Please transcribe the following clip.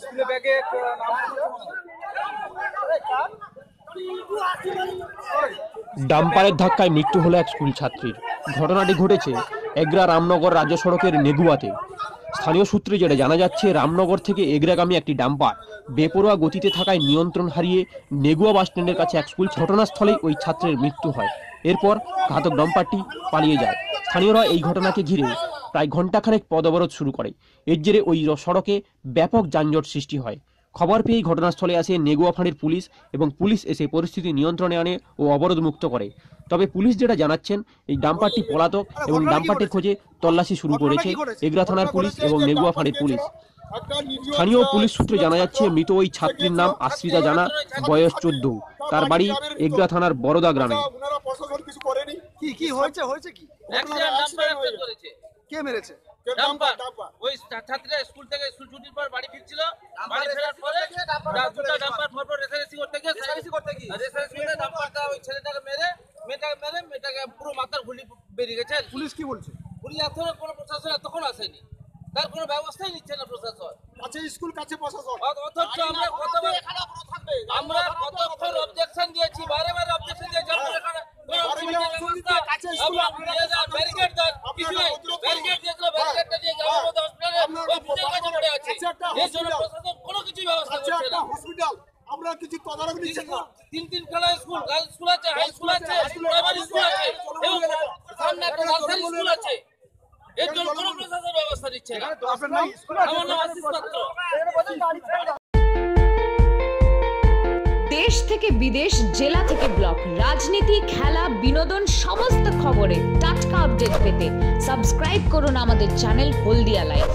স্কুলে ব্যাগে ডাম্পারের ধাক্কায় মৃত্যু হলো এক স্কুল ছাত্রীর। ঘটনাটি ঘটেছে এগরা রামনগর রাজ্য সড়কের নেগুয়াতে। স্থানীয় সূত্রে যেটা জানা যাচ্ছে, রামনগর থেকে এগরাগামী একটি ডাম্পার বেপরোয়া গতিতে থাকায় নিয়ন্ত্রণ হারিয়ে নেগুয়া বাস স্ট্যান্ডের কাছে এক স্কুল ঘটনাস্থলেই ওই ছাত্রের মৃত্যু হয়। এরপর ঘাতক ডাম্পারটি পালিয়ে যায়। স্থানীয়রা এই ঘটনাকে ঘিরে প্রায় ঘণ্টাখানেক পথ অবরোধ শুরু করে। এর জেরে ওই সড়কে ব্যাপক যানজট সৃষ্টি হয়। খবর পেয়ে ঘটনাস্থলে আসে নেগুয়া ফাঁড়ির পুলিশ এবং পুলিশ এসে পরিস্থিতি নিয়ন্ত্রণে আনে ও অবরোধ মুক্ত করে। তবে পুলিশ যেটা জানাচ্ছেন, এই ডাম্পারটি পলাতক এবং ডাম্পারটির খোঁজে তল্লাশি শুরু করেছে এগরা থানার পুলিশ এবং নেগুয়া ফাঁড়ির পুলিশ। স্থানীয় পুলিশ সূত্রে জানা যাচ্ছে, মৃত ওই ছাত্রীর নাম আশ্রিতা জানা, বয়স 14। তার বাড়ি এগরা থানার বড়দা গ্রামে। কে মেরেছে? ওই ছাত্রীরা স্কুল থেকে স্কুল ছুটির পর বাড়ি ফিরছিল। বাড়ি ফেরার পরে দুটো ডাম্পার পরপর রেসারেসি করতে গিয়ে ডাম্পারটা ওই ছেলেটাকে মেয়েটাকে পুরো মাথার গুলি বেরিয়ে গেছে। পুলিশ কি বলছে? পুলিশ এখনো কোনো প্রশাসন এতক্ষণ আসেনি, তার কোনো ব্যবস্থাই নিচ্ছে না প্রশাসন। আচ্ছা, স্কুল কাছে প্রশাসন, অথচ আমরা কতক্ষণ অবজেকশন দিয়েছি, বারে অবজেকশন দিয়েছি। আমরা কিছু তদারক নিচ্ছি না। তিন খেলা স্কুল, গার্লস স্কুল আছে, হাই স্কুল আছে, প্রাইমারি স্কুল আছে এবং সামনে একটা নার্সারি স্কুল আছে। এর জন্য কোনো প্রশাসন ব্যবস্থা নিচ্ছে না। আমার নাম আশিস পাত্র। দেশ থেকে বিদেশ, জেলা থেকে ব্লক, রাজনীতি, খেলা, বিনোদন সমস্ত খবরে টাটকা আপডেট পেতে সাবস্ক্রাইব করুন আমাদের চ্যানেল হলদিয়া লাইভ।